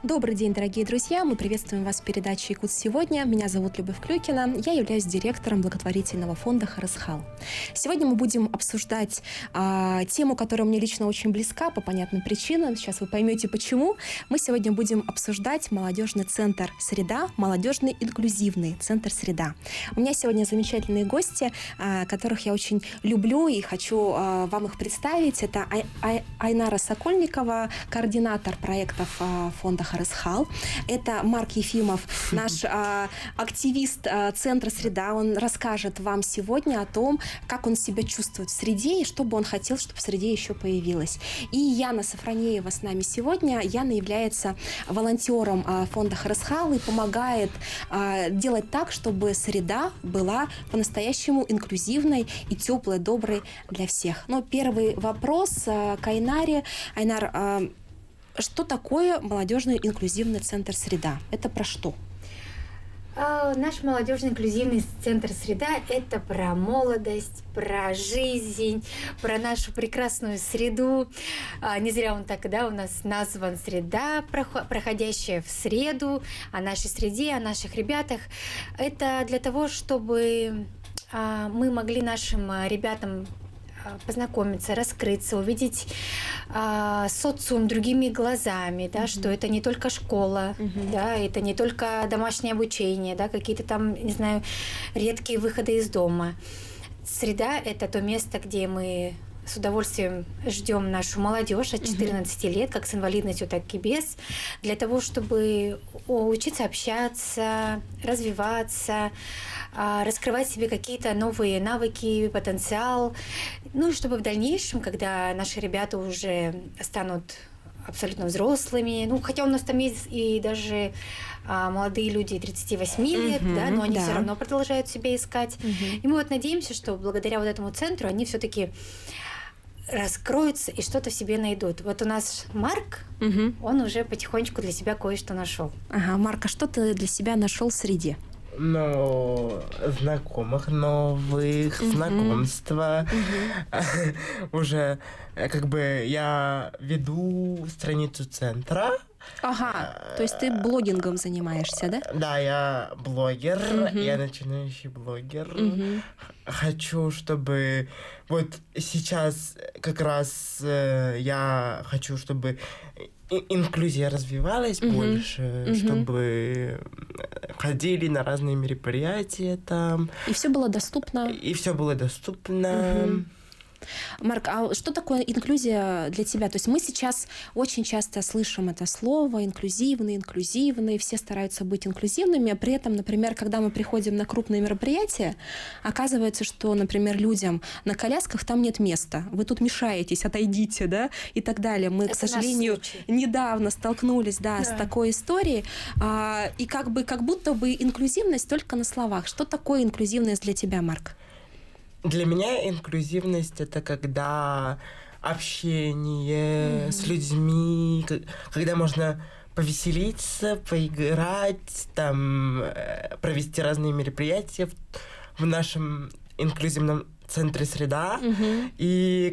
Добрый день, дорогие друзья! Мы приветствуем вас в передаче «Якутск сегодня». Меня зовут Любовь Клюкина. Я являюсь директором благотворительного фонда «Харысхал». Сегодня мы будем обсуждать тему, которая мне лично очень близка по понятным причинам. Сейчас вы поймете, почему. Мы сегодня будем обсуждать молодежный центр «Среда», молодежный инклюзивный центр «Среда». У меня сегодня замечательные гости, которых я очень люблю и хочу вам их представить. Это Айнара Сокольникова, координатор проектов фонда «Харысхал». Это Марк Ефимов, наш активист центра «Среда». Он расскажет вам сегодня о том, как он себя чувствует в среде и что бы он хотел, чтобы в среде еще появилось. И Яна Сафронеева с нами сегодня. Яна является волонтером фонда «Харысхал» и помогает делать так, чтобы среда была по-настоящему инклюзивной и теплой, доброй для всех. Но первый вопрос к Айнаре. Айнар, что такое молодежный инклюзивный центр «Среда»? Это про что? Наш молодежный инклюзивный центр «Среда» – это про молодость, про жизнь, про нашу прекрасную среду. Не зря он так, у нас назван «Среда», проходящая в среду, о нашей среде, о наших ребятах. Это для того, чтобы мы могли нашим ребятам познакомиться, раскрыться, увидеть социум другими глазами, что это не только школа, это не только домашнее обучение, какие-то там, не знаю, редкие выходы из дома. Среда – это то место, где мы с удовольствием ждем нашу молодежь от 14 лет, как с инвалидностью, так и без, для того, чтобы учиться общаться, развиваться, раскрывать в себе какие-то новые навыки, потенциал. Ну и чтобы в дальнейшем, когда наши ребята уже станут абсолютно взрослыми, хотя у нас там есть и даже молодые люди 38 лет, но они все равно продолжают себя искать. И мы надеемся, что благодаря этому центру они все-таки раскроются и что-то в себе найдут. У нас Марк, он уже потихонечку для себя кое-что нашел. Ага, Марк, а что ты для себя нашел в среде? Знакомых новых, знакомства. Уже я веду страницу центра. Ага, то есть ты блогингом занимаешься, да? Да, я блогер, я начинающий блогер. Хочу, чтобы сейчас как раз я хочу, чтобы инклюзия развивалась больше, чтобы ходили на разные мероприятия там. И все было доступно. Марк, а что такое инклюзия для тебя? То есть мы сейчас очень часто слышим это слово инклюзивный, все стараются быть инклюзивными, а при этом, например, когда мы приходим на крупные мероприятия, оказывается, что, например, людям на колясках там нет места, вы тут мешаетесь, отойдите, и так далее. Мы, к сожалению, недавно столкнулись, с такой историей, и как будто бы инклюзивность только на словах. Что такое инклюзивность для тебя, Марк? Для меня инклюзивность – это когда общение с людьми, когда можно повеселиться, поиграть, провести разные мероприятия в нашем инклюзивном центре «Среда». И,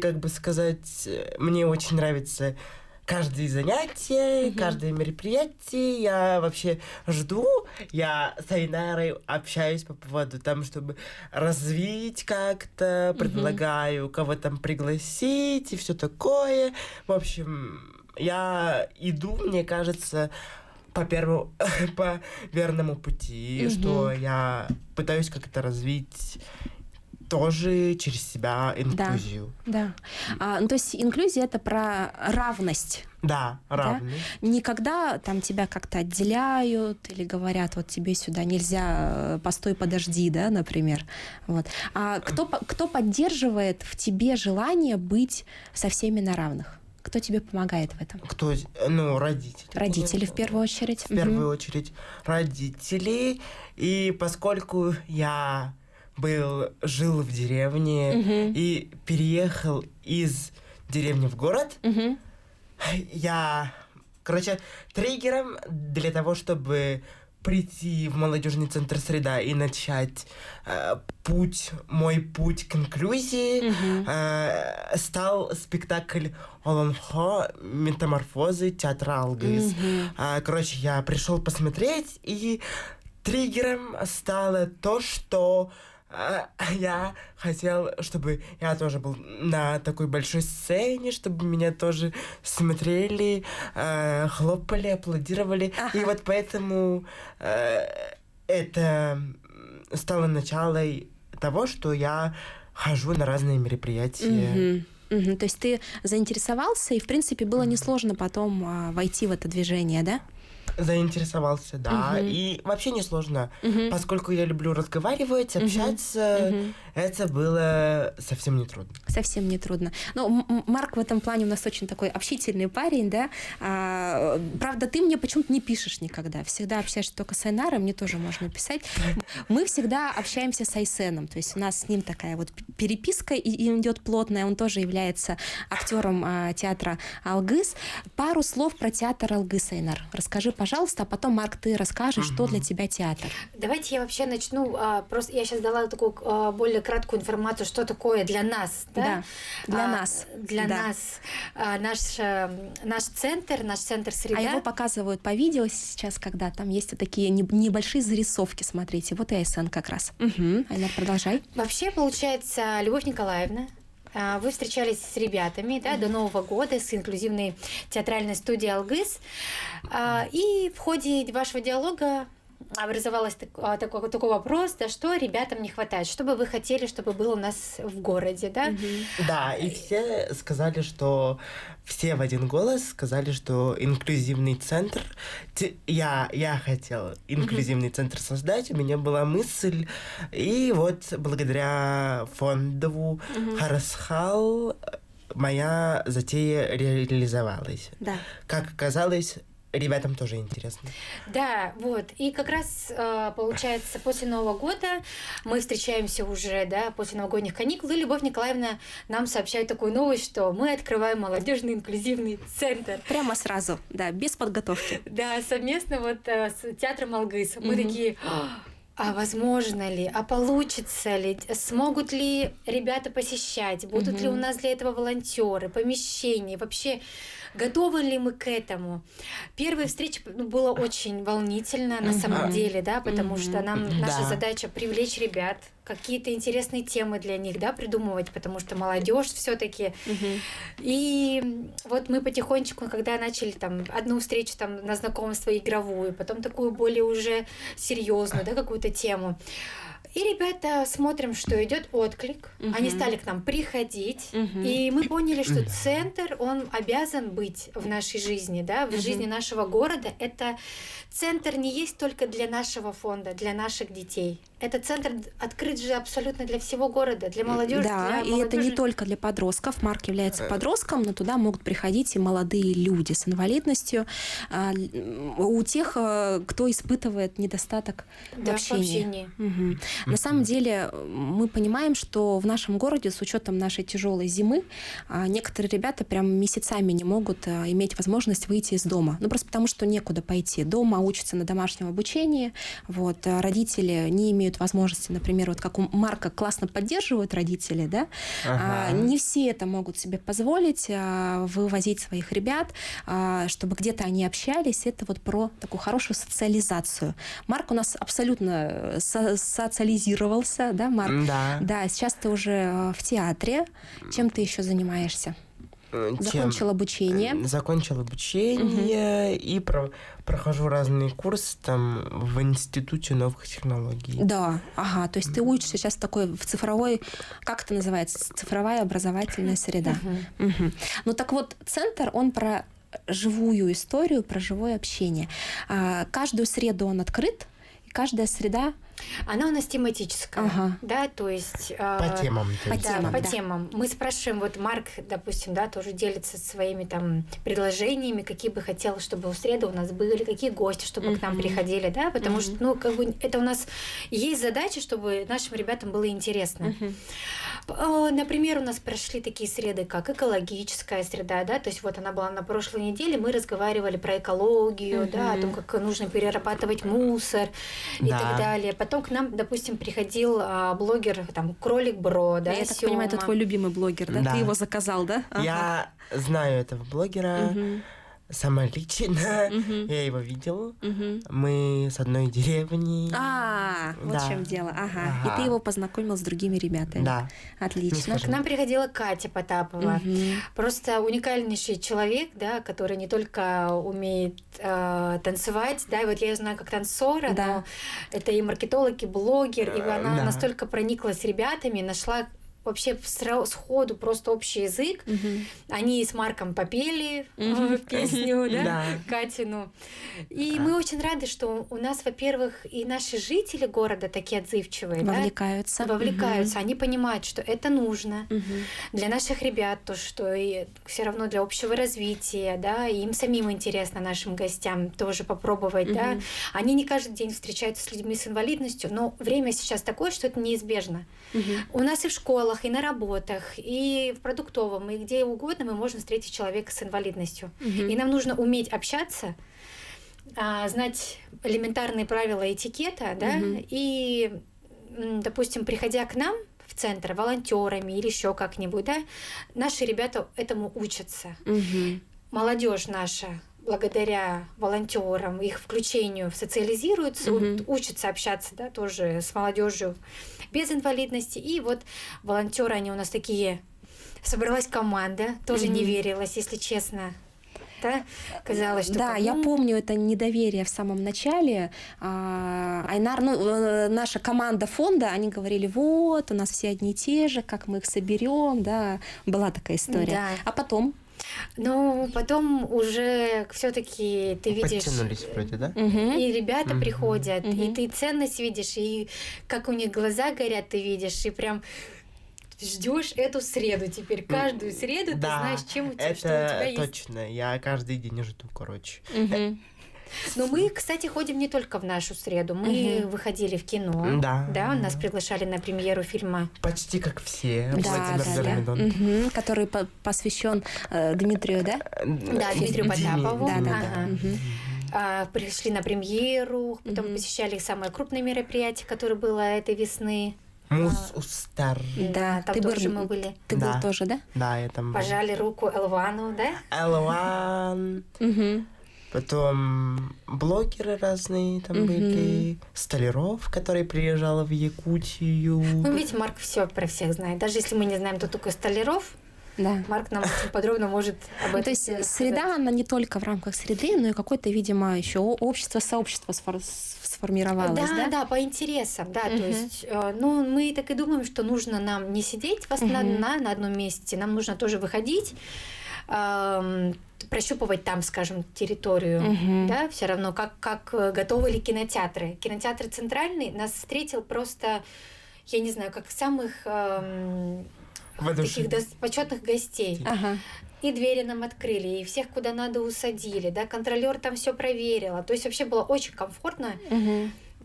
мне очень нравится каждое занятие, каждое мероприятие. Я вообще жду. Я с Айнарой общаюсь по поводу чтобы развить как-то, предлагаю кого-то пригласить и все такое. В общем, я иду, мне кажется, по верному пути, что я пытаюсь как-то развить тоже через себя инклюзию. Да. То есть инклюзия – это про равность. Да, равность. Да? Никогда тебя как-то отделяют или говорят, тебе сюда нельзя, постой, подожди, например. А кто поддерживает в тебе желание быть со всеми на равных? Кто тебе помогает в этом? Родители. Родители в первую очередь. В первую очередь родители. И поскольку я жил в деревне и переехал из деревни в город, триггером для того, чтобы прийти в молодежный центр «Среда» и начать мой путь к инклюзии, стал спектакль «Олонхо. Метаморфозы театра Алгыз». Короче, я пришел посмотреть, и триггером стало то, что я хотел, чтобы я тоже был на такой большой сцене, чтобы меня тоже смотрели, хлопали, аплодировали. И вот поэтому это стало началом того, что я хожу на разные мероприятия. То есть ты заинтересовался, и, в принципе, было несложно потом войти в это движение, да? Заинтересовался, да. И вообще несложно, поскольку я люблю разговаривать, общаться, это было совсем не трудно. Совсем не трудно. Ну, Марк в этом плане у нас очень такой общительный парень, да. Правда, ты мне почему-то не пишешь никогда. Всегда общаешься только с Айнаром, мне тоже можно писать. Мы всегда общаемся с Айсеном, то есть у нас с ним такая вот переписка и идет плотная. Он тоже является актером театра Алгыз. Пару слов про театр Алгыз, Айнар. Расскажи, пожалуйста, а потом, Марк, ты расскажешь, что для тебя театр. Давайте я вообще начну. Просто я сейчас дала такую более краткую информацию, что такое для нас. Да, для нас. Для нас. Наш центр «Среда». А его показывают по видео сейчас, когда там есть вот такие небольшие зарисовки, смотрите. Вот и Айсен как раз. Айнар, продолжай. Вообще, получается, Любовь Николаевна, вы встречались с ребятами, да, до Нового года с инклюзивной театральной студией «Алгыз». И в ходе вашего диалога образовался такой вопрос, да, что ребятам не хватает, что бы вы хотели, чтобы было у нас в городе, да? Да, и все сказали, что все в один голос сказали, что инклюзивный центр, я хотел инклюзивный центр создать, у меня была мысль, и вот благодаря фонду Харасхал моя затея реализовалась. Да. Как оказалось, ребятам тоже интересно. Да, вот. И как раз, получается, после Нового года мы встречаемся уже, да, после новогодних каникул, и Любовь Николаевна нам сообщает такую новость, что мы открываем молодежный инклюзивный центр. Прямо сразу, да, без подготовки. Да, совместно вот с театром Алгыз. Мы такие... А возможно ли, а получится ли, смогут ли ребята посещать, будут ли у нас для этого волонтеры, помещения, вообще готовы ли мы к этому? Первая встреча была очень волнительна на самом деле, да, потому что наша задача привлечь ребят, какие-то интересные темы для них, да, придумывать, потому что молодежь все-таки. И вот мы потихонечку, когда начали там одну встречу там на знакомство игровую, потом такую более уже серьезную, да, какую-то тему. И ребята смотрим, что идет отклик. Они стали к нам приходить, и мы поняли, что центр, он обязан быть в нашей жизни, да, в жизни нашего города. Это центр не есть только для нашего фонда, для наших детей. Этот центр открыт же абсолютно для всего города, для молодежи. Да, и это не только для подростков. Марк является подростком, но туда могут приходить и молодые люди с инвалидностью, у тех, кто испытывает недостаток в общении. На самом деле мы понимаем, что в нашем городе, с учетом нашей тяжелой зимы, некоторые ребята прям месяцами не могут иметь возможность выйти из дома. Ну, просто потому, что некуда пойти. Дома учатся на домашнем обучении. Вот, родители не имеют возможности, например, вот как у Марка классно поддерживают родители, да? Не все это могут себе позволить, вывозить своих ребят, чтобы где-то они общались. Это вот про такую хорошую социализацию. Марк у нас абсолютно социализировался, да, Марк? Да. Да, сейчас ты уже в театре. Чем ты еще занимаешься? Закончил обучение. Закончил обучение и прохожу разные курсы там в Институте новых технологий. Да, ага, то есть ты учишься сейчас в цифровой, как это называется, цифровая образовательная среда. Ну так вот, центр, он про живую историю, про живое общение. Каждую среду он открыт, и каждая среда Она у нас тематическая, Ага. да, то есть... По темам. то По есть. Да, темам, по да. темам. Мы спрашиваем, вот Марк, допустим, да, тоже делится своими там предложениями, какие бы хотел, чтобы у среды у нас были, какие гости, чтобы к нам приходили, да, потому что, ну, как бы это у нас есть задача, чтобы нашим ребятам было интересно. Например, у нас прошли такие среды, как экологическая среда, да, то есть вот она была на прошлой неделе, мы разговаривали про экологию, да, о том, как нужно перерабатывать мусор и Да. так далее. Потом к нам, допустим, приходил блогер, там, Кролик Бро, да, Я так понимаю, это Сёма. твой любимый блогер, да? Да. Ты его заказал, да? Ага. Я знаю этого блогера сама лично. Я его видел. Мы с одной деревни. Вот Да. в чем дело. Ага. И Ага. ты его познакомил с другими ребятами. Да. Отлично. К нам приходила Катя Потапова. Просто уникальнейший человек, да, который не только умеет танцевать, да, и вот я ее знаю как танцора, Да. но это и маркетолог, и блогер, и она Да. настолько прониклась ребятами, нашла вообще сходу просто общий язык. Они с Марком попели песню, да, Да. Катину. И мы очень рады, что у нас, во-первых, и наши жители города такие отзывчивые, да, Вовлекаются. вовлекаются, они понимают, что это нужно Мгм. для наших ребят, то, что и все равно для общего развития, да, и им самим интересно, нашим гостям тоже попробовать, да. Они не каждый день встречаются с людьми с инвалидностью, но время сейчас такое, что это неизбежно. У нас и в школах, и на работах, и в продуктовом, и где угодно мы можем встретить человека с инвалидностью. И нам нужно уметь общаться, знать элементарные правила этикета, да, и, допустим, приходя к нам в центр волонтерами или еще как-нибудь, да, наши ребята этому учатся. Молодежь наша, благодаря волонтерам, их включению социализируется, учатся общаться, да, тоже с молодежью без инвалидности. И вот волонтеры, они у нас такие, собралась команда, тоже не верилась, если честно. Да? Казалось, что Да, я помню это недоверие в самом начале. Айнар, наша команда фонда, они говорили, вот, у нас все одни и те же, как мы их соберем, да, была такая история. Да. А потом? Ну, потом уже все-таки ты видишь... Подтянулись вроде, да? И ребята приходят, и ты ценность видишь, и как у них глаза горят, ты видишь, и прям ждешь эту среду теперь. Каждую среду ты знаешь, чем у тебя, что у тебя есть. Это точно. Я каждый день жду, короче. Но мы, кстати, ходим не только в нашу среду. Мы выходили в кино. Да. Нас приглашали на премьеру фильма. Почти как все. Да, Владимир Дормидон. Который посвящен Дмитрию, да? Да, Дмитрию Потапову. Да. Пришли на премьеру, потом посещали самое крупное мероприятие, которое было этой весны. Мус-Устар. Да, там тоже мы были. Ты был тоже, да? Да, я там был. Пожали руку Элвану, да? Элван. Потом блогеры разные там были. Столяров, который приезжал в Якутию. Ну, видите, Марк все про всех знает. Даже если мы не знаем, кто такой Столяров, Да. Марк нам очень подробно может об этом То есть рассказать. среда, она не только в рамках среды, но и какое-то, видимо, еще общество-сообщество сформировалось, да? Да, по интересам, да, то есть, ну, мы так и думаем, что нужно нам не сидеть на одном месте, нам нужно тоже выходить, прощупывать там, скажем, территорию, да, все равно, как готовы ли кинотеатры. Кинотеатр Центральный нас встретил просто, я не знаю, как самых таких почетных гостей. Ага. И двери нам открыли, и всех куда надо усадили, да, контролер там все проверила. То есть вообще было очень комфортно.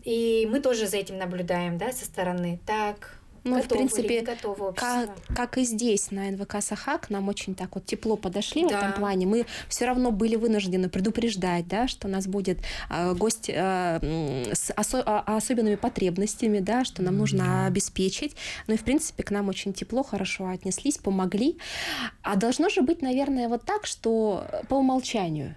И мы тоже за этим наблюдаем, да, со стороны. Так, Ну, в готовы ли, принципе, не готовы общество. как и здесь, на НВК «Сахак», нам очень так вот тепло подошли в Да. этом плане. Мы все равно были вынуждены предупреждать, да, что у нас будет гость с особенными потребностями, да, что нам нужно обеспечить. Ну и, в принципе, к нам очень тепло, хорошо отнеслись, помогли. А должно же быть, наверное, вот так, что по умолчанию.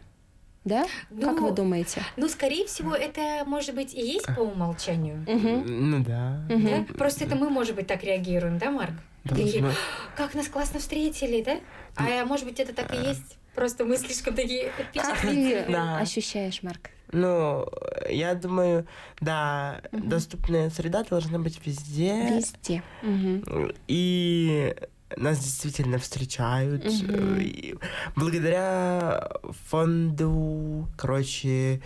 Да? Как вы думаете? Ну, скорее всего, это, может быть, и есть по умолчанию. Ну да. Да? Просто это мы, может быть, так реагируем, да, Марк? Такие, Должно. как нас классно встретили, да? А может быть, это так и есть? Просто мы слишком такие Как впечатлительные. ты Да. ощущаешь, Марк? Ну, я думаю, да, доступная среда должна быть везде. Везде. И нас действительно встречают. И благодаря фонду, короче,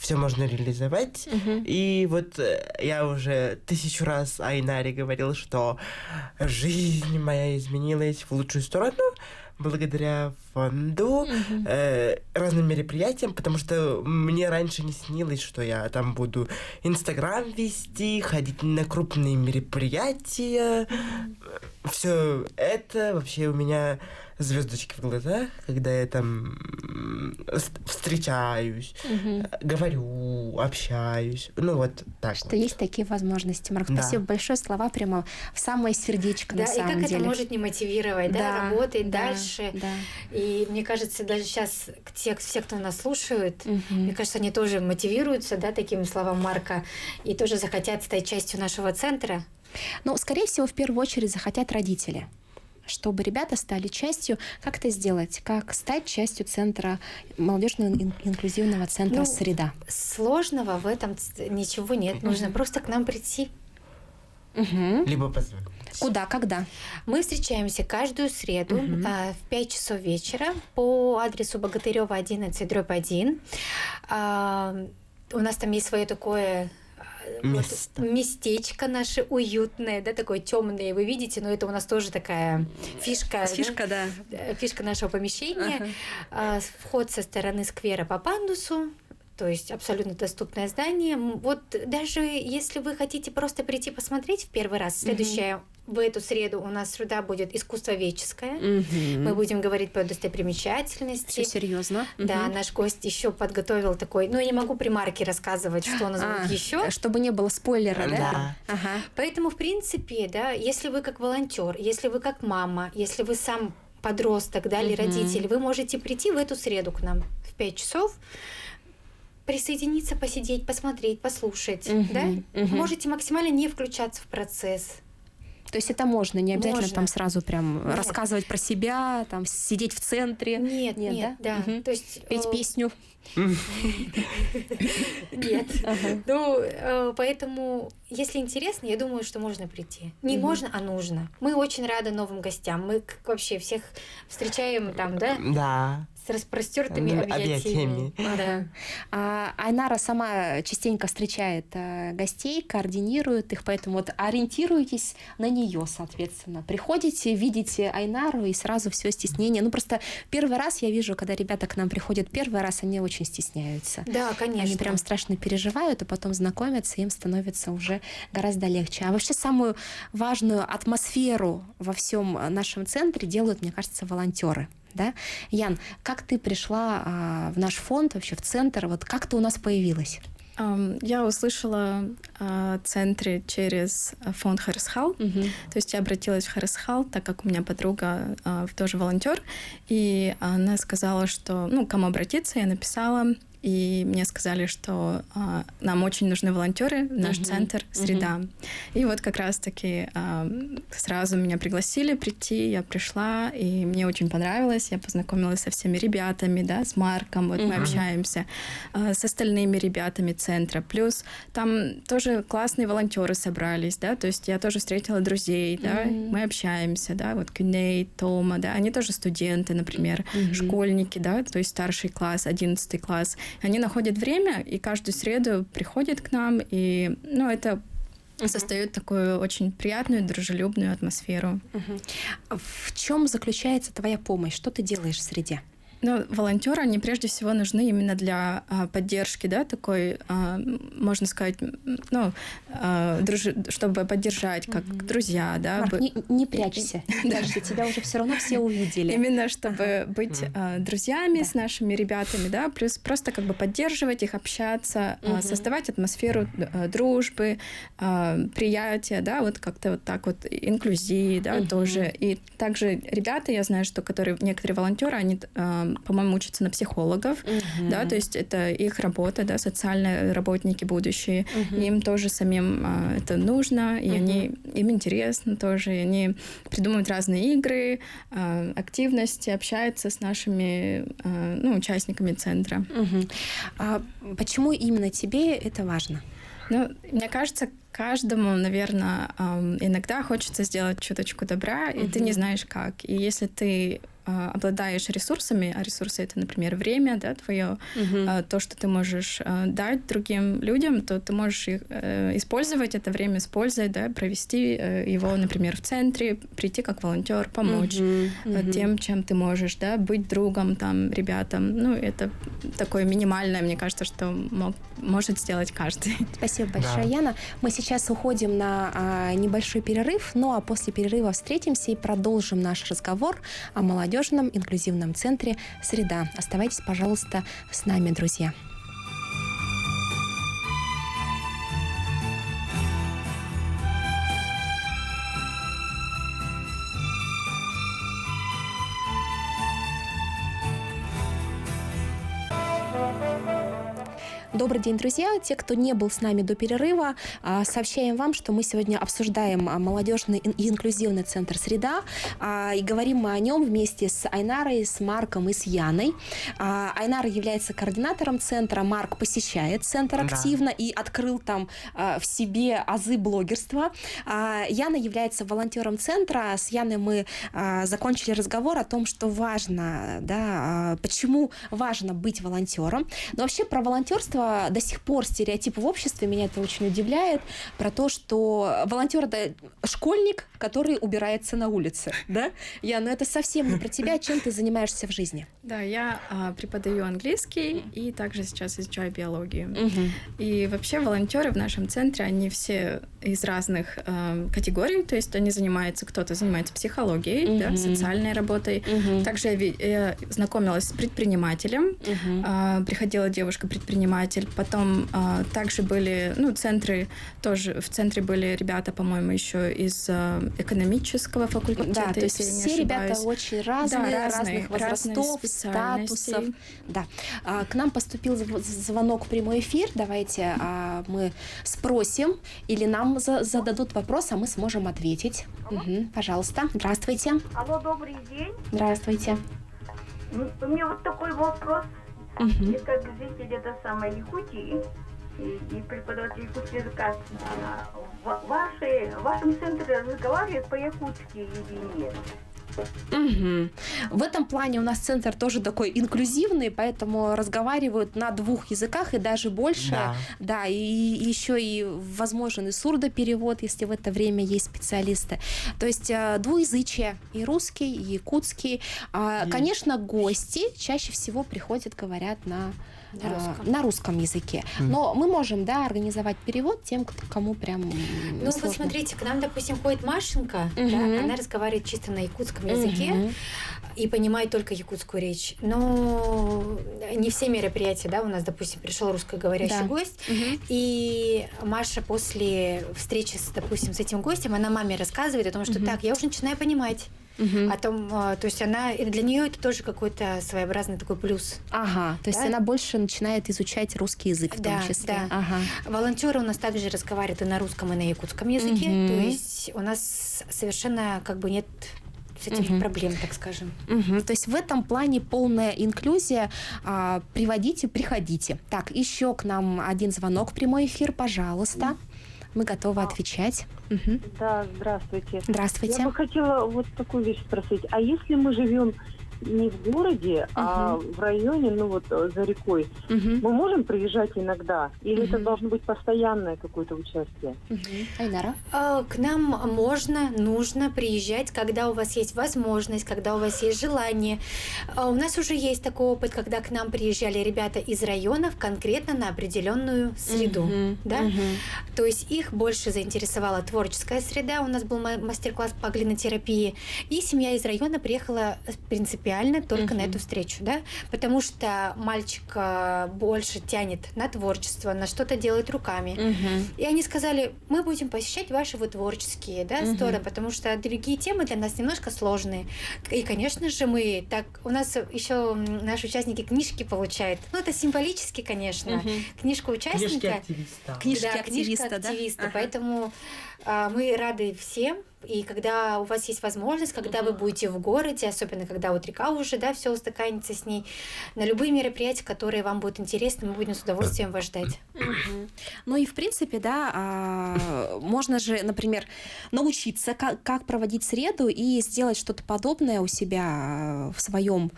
все можно реализовать. И вот я уже 1000 раз Айнаре говорил, что жизнь моя изменилась в лучшую сторону благодаря фонду, разным мероприятиям, потому что мне раньше не снилось, что я там буду Инстаграм вести, ходить на крупные мероприятия. Все это вообще у меня звездочки в глазах, когда я там встречаюсь, говорю, общаюсь. Ну, вот так. Что вот. есть такие возможности. Марк, Да. спасибо большое. Слова прямо в самое сердечко, Да, на и самом как деле. это может не мотивировать, да, работать да, дальше. да. И мне кажется, даже сейчас все, кто нас слушают, мне кажется, они тоже мотивируются, да, такими словами Марка, и тоже захотят стать частью нашего центра. Ну, скорее всего, в первую очередь захотят родители, чтобы ребята стали частью. Как это сделать? Как стать частью центра, молодежного инклюзивного центра Ну, «Среда»? Сложного в этом ничего нет. Нужно просто к нам прийти. Либо позвонить. Куда, когда? Мы встречаемся каждую среду в 5 часов вечера по адресу Богатырева 11/1. У нас там есть свое такое местечко наше уютное, да, такое темное, вы видите, но это у нас тоже такая фишка. Фишка, да. Фишка нашего помещения. Вход со стороны сквера по пандусу. То есть абсолютно доступное здание. Вот даже если вы хотите просто прийти посмотреть в первый раз, следующее в эту среду у нас среда будет искусствоведческая. Мы будем говорить про достопримечательности. Все серьезно. Да, наш гость еще подготовил такой. Ну, я не могу при Марке рассказывать, что у нас будет еще. Чтобы не было спойлера, да? Да. Ага. Поэтому, в принципе, да, если вы как волонтер, если вы как мама, если вы сам подросток, да, или родитель, вы можете прийти в эту среду к нам в 5 часов. Присоединиться, посидеть, посмотреть, послушать, да? Можете максимально не включаться в процесс. То есть это можно, не обязательно Можно. там сразу прям Нет. рассказывать про себя, там сидеть в центре. Нет, да. Мгм. То есть Петь песню. нет. Ну, поэтому, если интересно, я думаю, что можно прийти. Не можно, а нужно. Мы очень рады новым гостям. Мы вообще всех встречаем там, да, Да. с распростертыми объятиями. Объятиями. Да. Айнара сама частенько встречает гостей, координирует их, поэтому вот ориентируйтесь на нее, соответственно. Приходите, видите Айнару, и сразу все стеснение. Ну, просто первый раз я вижу, когда ребята к нам приходят первый раз, они очень стесняются. Да, конечно. Они прям страшно переживают, а потом знакомятся, и им становится уже гораздо легче. А вообще самую важную атмосферу во всем нашем центре делают, мне кажется, волонтеры. Да? Ян, как ты пришла в наш фонд, вообще в центр? Вот как ты у нас появилась? Я услышала о центре через фонд Харисхал. То есть я обратилась в Харисхал, так как у меня подруга тоже волонтер, и она сказала, что, ну, к кому обратиться, я написала. И мне сказали, что нам очень нужны волонтеры в наш центр «Среда». И вот как раз-таки сразу меня пригласили прийти, я пришла, и мне очень понравилось. Я познакомилась со всеми ребятами, да, с Марком, вот мы общаемся, с остальными ребятами центра. Плюс там тоже классные волонтеры собрались, да, то есть я тоже встретила друзей, да, мы общаемся, да, вот Кюней, Тома, да, они тоже студенты, например, школьники, да, то есть старший класс, 11 класс. Они находят время и каждую среду приходят к нам, и, ну, это создает такую очень приятную, дружелюбную атмосферу. В чем заключается твоя помощь? Что ты делаешь в среде? Ну, волонтеры, они прежде всего нужны именно для поддержки, да, такой, можно сказать, ну, чтобы поддержать как друзья, да. Марк, не прячься. Дальше тебя уже все равно все увидели. Именно чтобы быть друзьями с нашими ребятами, да, плюс просто как бы поддерживать их, общаться, создавать атмосферу дружбы, приятия, да, вот как-то вот так вот, инклюзии, да, тоже. И также ребята, я знаю, что некоторые волонтеры, они, по-моему, учатся на психологов, да, то есть это их работа, да, социальные работники будущие, им тоже самим это нужно, и им интересно тоже, и они придумывают разные игры, активности, общаются с нашими, ну, участниками центра. А почему именно тебе это важно? Ну, мне кажется, каждому, наверное, иногда хочется сделать чуточку добра, и ты не знаешь как. И если ты обладаешь ресурсами, а ресурсы — это, например, время, да, твое, то, что ты можешь дать другим людям, то ты можешь использовать это время с пользой, да, провести его, например, в центре, прийти как волонтер, помочь тем, чем ты можешь, да, быть другом там ребятам. Ну, это такое минимальное, мне кажется, что может сделать каждый. Спасибо большое, Яна. Мы сейчас уходим на небольшой перерыв, ну а после перерыва встретимся и продолжим наш разговор о молодежном инклюзивном центре «Среда». Оставайтесь, пожалуйста, с нами, друзья. Добрый день, друзья. Те, кто не был с нами до перерыва, сообщаем вам, что мы сегодня обсуждаем молодежный и инклюзивный центр «Среда», и говорим мы о нем вместе с Айнарой, с Марком и с Яной. Айнара является координатором центра, Марк посещает центр активно и открыл там в себе азы блогерства. Яна является волонтером центра. С Яной мы закончили разговор о том, что важно, да, почему важно быть волонтером. Но вообще про волонтерство до сих пор стереотип в обществе, меня это очень удивляет, про то, что волонтер — это школьник, который убирается на улице, да? Яна, это совсем не про тебя. Чем ты занимаешься в жизни? Да, я преподаю английский и также сейчас изучаю биологию. И вообще волонтеры в нашем центре, они все из разных категорий, то есть они занимаются, кто-то занимается психологией, да, социальной работой. Также я знакомилась с предпринимателем, приходила девушка-предприниматель, потом также были, центры тоже, в центре были ребята, по-моему, еще из экономического факультета. Да, то есть все ребята очень разные, да, разных возрастов, статусов. Да. К нам поступил звонок в прямой эфир. Давайте мы спросим, или нам зададут вопрос, а мы сможем ответить. Пожалуйста. Здравствуйте. Алло, добрый день. Здравствуйте. У меня вот такой вопрос. Я как житель Якутии и преподаватель якутского языка. В вашем центре разговаривают по-якутски или нет? В этом плане у нас центр тоже такой инклюзивный, поэтому разговаривают на 2 языках и даже больше. Да, и еще и возможен и сурдоперевод, если в это время есть специалисты. То есть двуязычие, и русский, и якутский. Конечно, гости чаще всего приходят, говорят на русском языке. Но мы можем, да, организовать перевод тем, кому прям вот смотрите, к нам, допустим, ходит Машенька, да, она разговаривает чисто на якутском языке и понимает только якутскую речь. Но не все мероприятия, да, у нас, допустим, пришел русскоговорящий гость, и Маша после встречи, допустим, с этим гостем, она маме рассказывает о том, что так, я уже начинаю понимать. О том, то есть для нее это тоже какой-то своеобразный такой плюс. То есть она больше начинает изучать русский язык в том числе. Да. Волонтеры у нас также разговаривают и на русском, и на якутском языке. То есть у нас совершенно нет с этим проблем, так скажем. То есть в этом плане полная инклюзия. Приходите. Так, еще к нам один звонок в прямой эфир, пожалуйста. Мы готовы отвечать. Да, здравствуйте. Здравствуйте. Я бы хотела вот такую вещь спросить. А если мы живем не в городе, а в районе, за рекой, мы можем приезжать иногда? Или это должно быть постоянное какое-то участие? Айнара? К нам можно, нужно приезжать, когда у вас есть возможность, когда у вас есть желание. У нас уже есть такой опыт, когда к нам приезжали ребята из районов конкретно на определенную среду. То есть их больше заинтересовала творческая среда. У нас был мастер-класс по глинотерапии. И семья из района приехала принципиально только на эту встречу, да, потому что мальчик больше тянет на творчество, на что-то делает руками. И они сказали, мы будем посещать ваши творческие, да, стороны, потому что другие темы для нас немножко сложные. И, конечно же, у нас еще наши участники книжки получают. Это символически, конечно. Книжка участника. Книжки активиста, да? Поэтому мы рады всем и когда у вас есть возможность, когда вы будете в городе, особенно когда вот река уже, да, все устаканится с ней, на любые мероприятия, которые вам будут интересны, мы будем с удовольствием вас ждать. Ну и в принципе, да, можно же, например, научиться, как проводить среду и сделать что-то подобное у себя в своем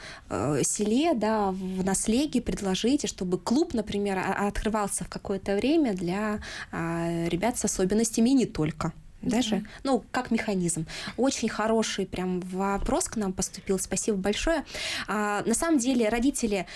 селе, да, в наследии, предложить, чтобы клуб, например, открывался в какое-то время для ребят с особенностями и не только. Даже, ну, как механизм. Очень хороший прям вопрос к нам поступил. Спасибо большое. На самом деле родители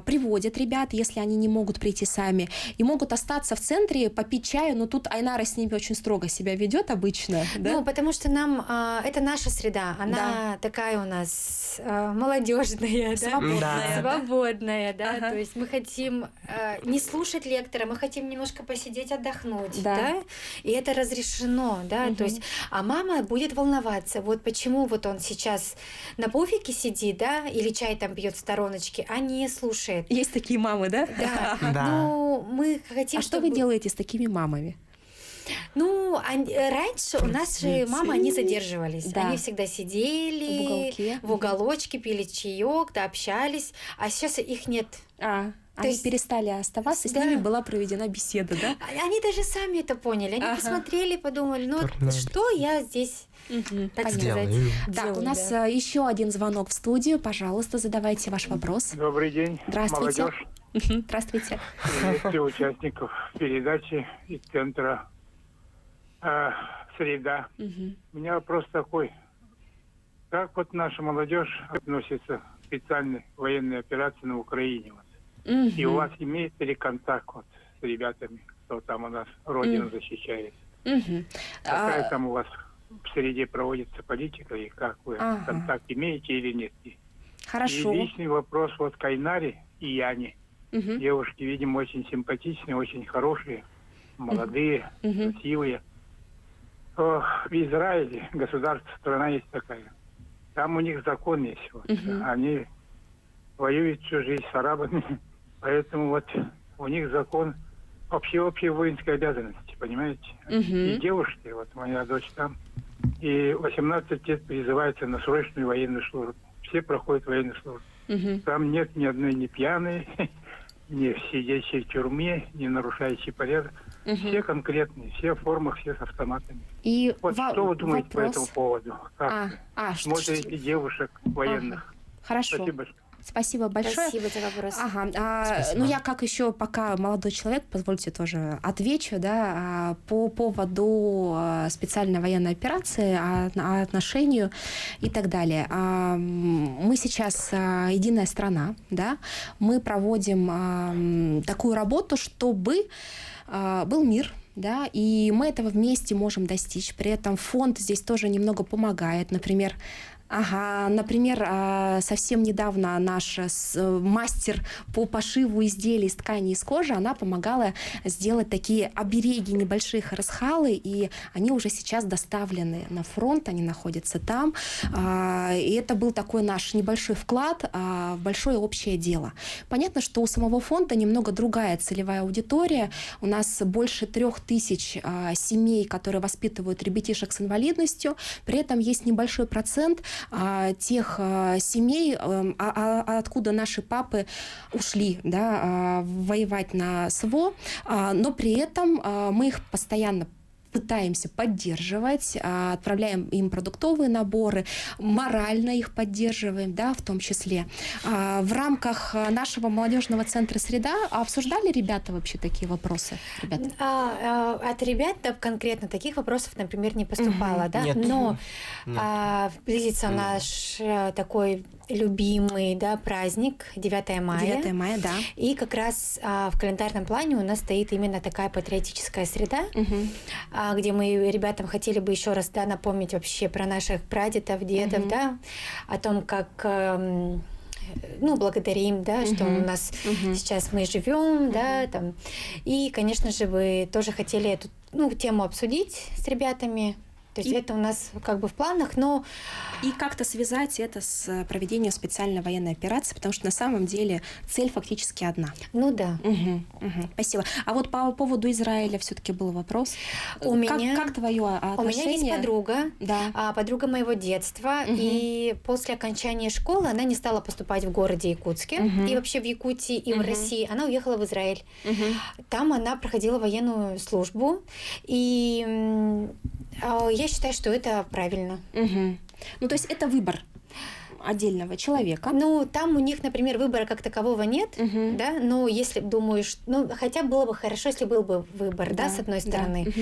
приводят ребят, если они не могут прийти сами, и могут остаться в центре, попить чаю, но тут Айнара с ними очень строго себя ведет обычно. Да? Ну, потому что нам это наша среда, она такая у нас молодежная, свободная, да. Ага. То есть мы хотим не слушать лектора, мы хотим немножко посидеть, отдохнуть, да, и это разрешено, да. То есть, а мама будет волноваться, вот почему вот он сейчас на пуфике сидит, да, или чай там пьет в стороночке, а не слушает. Есть такие мамы, да? Да. Да. Ну, мы хотим, Что вы делаете с такими мамами? Ну, раньше у нас же мамы, они задерживались. Да. Они всегда сидели в уголочке, пили чаек, да, общались, а сейчас их нет. Они перестали оставаться, с ними была проведена беседа, да? Они даже сами это поняли. Они посмотрели, подумали, ну что я здесь, так сказать, Так, у нас еще один звонок в студию. Пожалуйста, задавайте ваш вопрос. Добрый день, Здравствуйте. молодежь. Здравствуйте. Приветствую участников передачи из центра «Среда». У меня вопрос такой. Как вот наша молодежь относится к специальной военной операции на Украине? И у вас имеется ли контакт вот с ребятами, кто там у нас Родину защищает? Какая там у вас в среде проводится политика, и как вы контакт имеете или нет? Хорошо. И личный вопрос вот к Айнаре и Яне. Девушки, видимо, очень симпатичные, очень хорошие, молодые, красивые. В Израиле государство, страна есть такая. Там у них закон есть. Вот. Они воюют всю жизнь с арабами. Поэтому вот у них закон общей воинской обязанности, понимаете? И девушки, вот моя дочь там, и 18 лет призывается на срочную военную службу. Все проходят военную службу. Там нет ни одной не пьяной, не сидящей в тюрьме, не нарушающей порядок. Все конкретные, все в формах, все с автоматами. И вот что вы думаете по этому поводу? Как смотрите девушек военных? Хорошо. Спасибо. Спасибо большое. Спасибо за вопрос. Ну, я как еще пока молодой человек, позвольте тоже отвечу, да, по поводу специальной военной операции, отношению и так далее. Мы сейчас единая страна, да, мы проводим такую работу, чтобы был мир, да, и мы этого вместе можем достичь. При этом фонд здесь тоже немного помогает, например, совсем недавно наш мастер по пошиву изделий из ткани из кожи, она помогала сделать такие обереги, небольшие харысхалы, и они уже сейчас доставлены на фронт, они находятся там. И это был такой наш небольшой вклад в большое общее дело. Понятно, что у самого фонда немного другая целевая аудитория. У нас больше 3000 семей, которые воспитывают ребятишек с инвалидностью. При этом есть небольшой процент тех семей, откуда наши папы ушли, да, воевать на СВО, но при этом мы их постоянно пытаемся поддерживать, отправляем им продуктовые наборы, морально их поддерживаем, да, в том числе. В рамках нашего молодежного центра «Среда» обсуждали ребята вообще такие вопросы? От ребят конкретно таких вопросов, например, не поступало, да? Нет. Но близится наш такой любимый, да, праздник 9 мая. 9 мая, да. И как раз в календарном плане у нас стоит именно такая патриотическая среда, где мы ребятам хотели бы еще раз, да, напомнить вообще про наших прадедов, дедов, да, о том, как благодарим, да, что у нас сейчас мы живем, да, там. И, конечно же, вы тоже хотели эту тему обсудить с ребятами. То есть это у нас как бы в планах, но... И как-то связать это с проведением специальной военной операции, потому что на самом деле цель фактически одна. Ну да. Спасибо. А вот по поводу Израиля все-таки был вопрос. У меня... Как твое отношение? У меня есть подруга, да. Подруга моего детства, и после окончания школы она не стала поступать в городе Якутске, и вообще в Якутии, и в России. Она уехала в Израиль. Там она проходила военную службу, и я считаю, что это правильно. Ну, то есть это выбор отдельного человека. Ну, там у них, например, выбора как такового нет, да, но если думаешь, ну, хотя было бы хорошо, если был бы выбор, да, с одной стороны,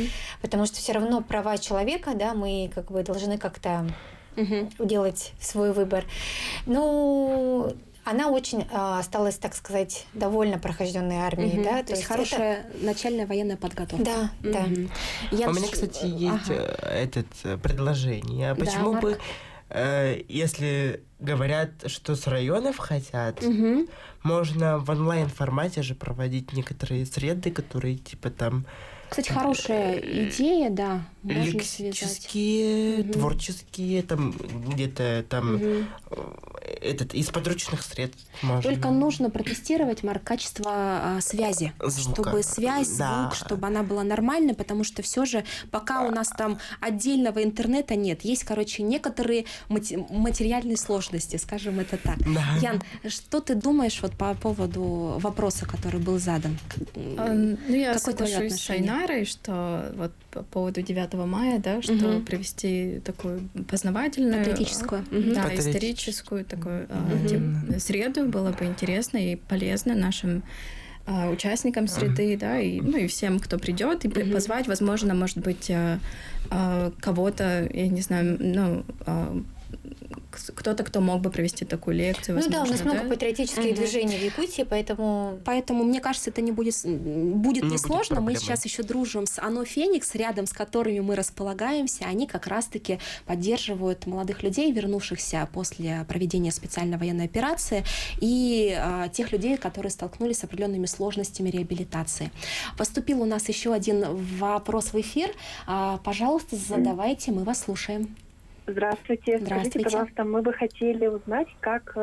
потому что все равно права человека, да, мы как бы должны как-то делать свой выбор. Ну, она очень осталась, так сказать, довольна прохожденной армией, да. То есть хорошая начальная военная подготовка. Да, да. У меня, кстати, есть предложение. Почему бы, если говорят, что с районов хотят, можно в онлайн-формате же проводить некоторые среды, которые типа там... Кстати, хорошая идея, да. Лексические, творческие, там где-то там из подручных средств можно. Только нужно протестировать, Марк, качество связи. Звука. Чтобы связь, звук, чтобы она была нормальной, потому что все же пока у нас там отдельного интернета нет. Есть, короче, некоторые материальные сложности, скажем это так. Да. Ян, что ты думаешь вот по поводу вопроса, который был задан? Ну, я соглашусь с Айнарой, что вот по поводу 9 мая, да, что провести такую познавательную, патриотическую, да, историческую такую среду было бы интересно и полезно нашим участникам среды, да, и, ну, и всем, кто придет, и позвать, возможно, может быть, кого-то, я не знаю, ну, кто-то, кто мог бы провести такую лекцию. Ну да, у нас много да? патриотических движений в Якутии, поэтому... Поэтому, мне кажется, это не будет несложно. Мы проблемы. сейчас еще дружим с ОНО «Феникс», рядом с которыми мы располагаемся. Они как раз-таки поддерживают молодых людей, вернувшихся после проведения специальной военной операции, и тех людей, которые столкнулись с определенными сложностями реабилитации. Поступил у нас еще один вопрос в эфир. Пожалуйста, задавайте, мы вас слушаем. Здравствуйте. Здравствуйте. Скажите, пожалуйста, мы бы хотели узнать, как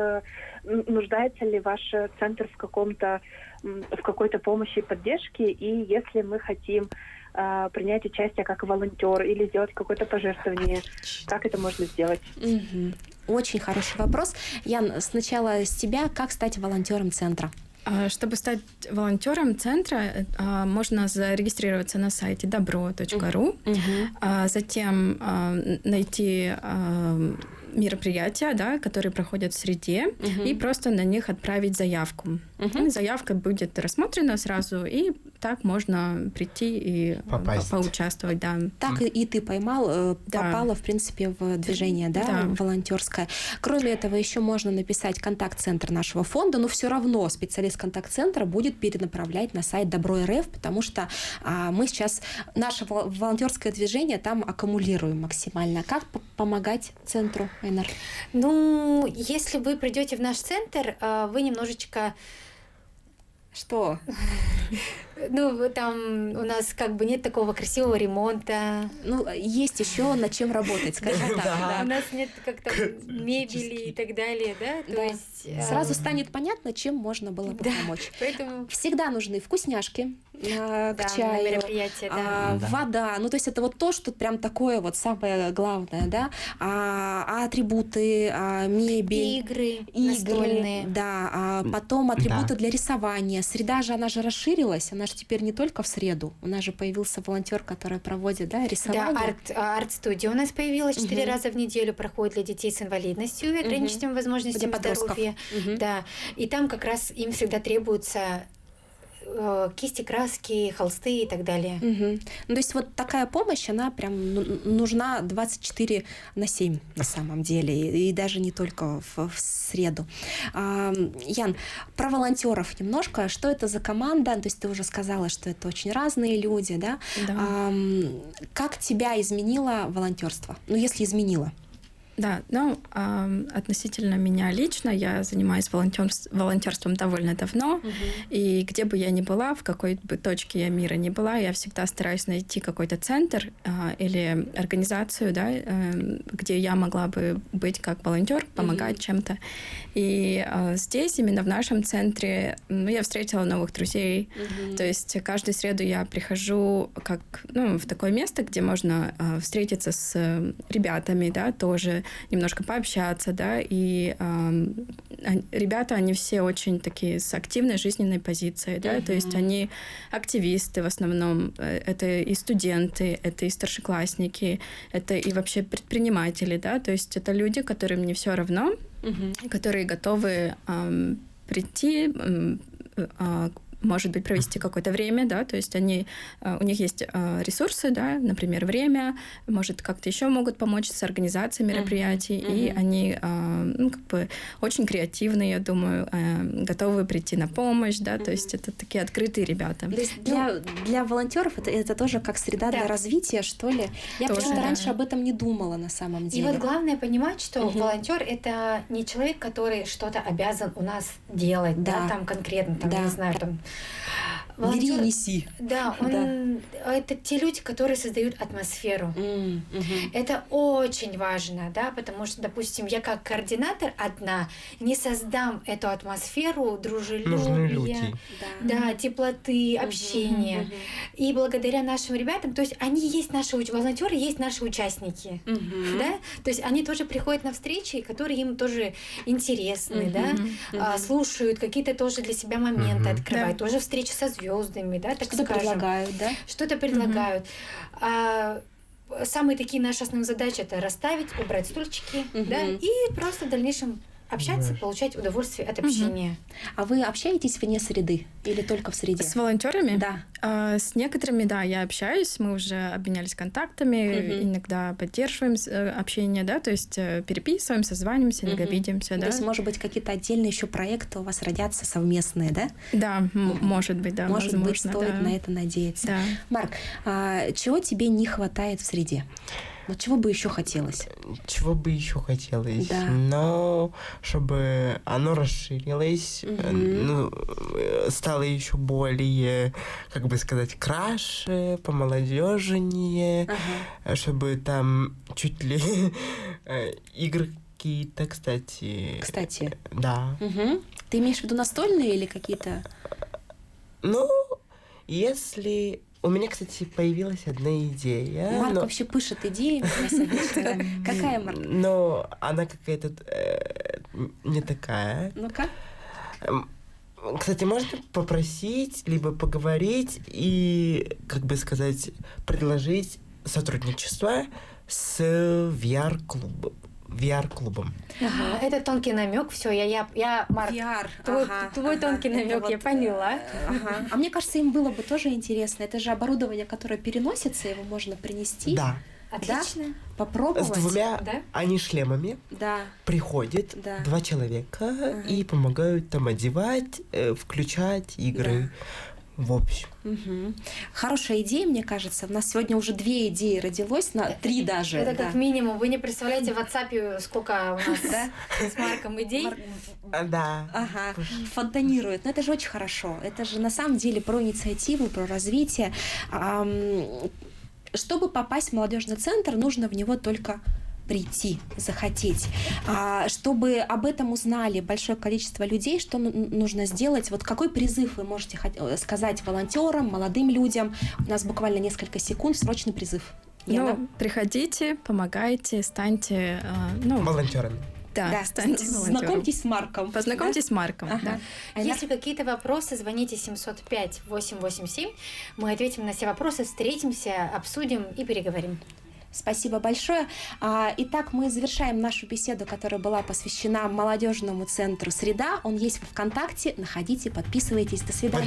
нуждается ли ваш центр в какой-то помощи и поддержке, и если мы хотим принять участие как волонтер или сделать какое-то пожертвование, как это можно сделать? Очень хороший вопрос. Ян, сначала с тебя, как стать волонтером центра? Чтобы стать волонтером центра, можно зарегистрироваться на сайте добро.ру, затем найти мероприятия, да, которые проходят в среде, и просто на них отправить заявку. Заявка будет рассмотрена сразу, и так можно прийти и поучаствовать. Да. Так и ты попала, в принципе, в движение, да, волонтерское. Кроме этого, еще можно написать контакт-центр нашего фонда, но все равно специалист контакт-центра будет перенаправлять на сайт Добро.рф, потому что мы сейчас наше волонтерское движение там аккумулируем максимально. Как помогать центру, Айнар? Ну, если вы придете в наш центр, вы немножечко... Что? Ну, там у нас как бы нет такого красивого ремонта. Ну, есть еще над чем работать, скажем так. У нас нет как-то мебели и так далее, да? То есть сразу станет понятно, чем можно было бы помочь. Поэтому всегда нужны вкусняшки к чаю, мероприятия, вода. Ну, то есть это вот то, что прям такое вот самое главное, да? Атрибуты, мебель. Игры настольные. Да, потом атрибуты для рисования. Среда же, она же расширилась, она же теперь не только в среду. У нас же появился волонтер, который проводит, да, рисование. Да, арт-студия у нас появилась 4 раза в неделю, проходит для детей с инвалидностью и ограниченными возможностями здоровья. Да, и там как раз им всегда требуются кисти, краски, холсты и так далее. Ну, то есть вот такая помощь, она прям нужна 24/7 на самом деле, и даже не только в среду. Ян, про волонтеров немножко. Что это за команда? То есть ты уже сказала, что это очень разные люди, да? Да. Как тебя изменило волонтерство? Ну, если изменило? Да, ну, относительно меня лично, я занимаюсь волонтерством довольно давно, и где бы я ни была, в какой бы точке я мира ни была, я всегда стараюсь найти какой-то центр или организацию, да, где я могла бы быть как волонтер, помогать чем-то. И здесь, именно в нашем центре, я встретила новых друзей. То есть каждую среду я прихожу в такое место, где можно встретиться с ребятами, да, тоже немножко пообщаться, да, и ребята, они все очень такие с активной жизненной позицией, да, то есть они активисты в основном, это и студенты, это и старшеклассники, это и вообще предприниматели, да, то есть это люди, которым не все равно, которые готовы прийти, может быть, провести какое-то время, да, то есть у них есть ресурсы, да, например, время, может, как-то еще могут помочь с организацией мероприятий, и они, очень креативные, я думаю, готовы прийти на помощь, да, то есть это такие открытые ребята. То есть для волонтеров это тоже как среда для развития, что ли? Я тоже, просто раньше об этом не думала на самом деле. И вот главное понимать, что волонтер это не человек, который что-то обязан у нас делать, да, там конкретно, там, я не знаю, там. Бери, неси. Да, это те люди, которые создают атмосферу. Это очень важно, да, потому что, допустим, я как координатор одна не создам эту атмосферу дружелюбия, да, теплоты, общения. И благодаря нашим ребятам, то есть они есть наши волонтеры, есть наши участники, да, то есть они тоже приходят на встречи, которые им тоже интересны, да, слушают какие-то тоже для себя моменты, открывают, тоже встречи со звездами, да, так что-то предлагают, да? Что-то предлагают. Самые такие наши основные задачи это расставить, убрать стульчики, да, и просто в дальнейшем общаться, получать удовольствие от общения. А вы общаетесь вне среды или только в среде? С волонтерами? Да. С некоторыми, да, я общаюсь, мы уже обменялись контактами, иногда поддерживаем общение, да, то есть переписываем, созваниваемся, иногда видимся, да. То есть, может быть, какие-то отдельные еще проекты у вас родятся совместные, да? Да, может быть, да, может возможно, быть, стоит на это надеяться. Да. Марк, чего тебе не хватает в среде? Вот чего бы еще хотелось? Чего бы еще хотелось? Да. Но чтобы оно расширилось, стало еще более, как бы сказать, краше, помолодежнее, чтобы там чуть ли игры какие-то, кстати. Кстати. Да. Ты имеешь в виду настольные или какие-то? Ну, если... У меня, кстати, появилась одна идея. Марк вообще пишет идеи. Какая, Марк? Но она какая-то не такая. Ну-ка. Кстати, можно попросить, либо поговорить и, как бы сказать, предложить сотрудничество с VR-клубом. Это тонкий намек. Все, я Марк. VR. Твой тонкий намек, я поняла. А мне кажется, им было бы тоже интересно. Это же оборудование, которое переносится, его можно принести. Да. Отлично. Да? Попробовать. С двумя они шлемами приходят 2 человека и помогают там одевать, включать игры. В общем. Хорошая идея, мне кажется. У нас сегодня уже 2 идеи родилось, 3 даже. Это как минимум. Вы не представляете в WhatsApp, сколько у нас с Марком идей. Да. Ага. Фонтанирует. Но это же очень хорошо. Это же на самом деле про инициативу, про развитие. Чтобы попасть в молодежный центр, нужно в него только прийти, захотеть. Чтобы об этом узнали большое количество людей, что нужно сделать? Вот какой призыв вы можете сказать волонтерам, молодым людям? У нас буквально несколько секунд, срочный призыв. Приходите, помогайте, станьте волонтерами. Да, станьте волонтером. Знакомьтесь с Марком. Познакомьтесь с Марком. Да. Если какие-то вопросы, звоните 705-887. Мы ответим на все вопросы, встретимся, обсудим и переговорим. Спасибо большое. Итак, мы завершаем нашу беседу, которая была посвящена молодежному центру «Среда». Он есть в ВКонтакте. Находите, подписывайтесь. До свидания.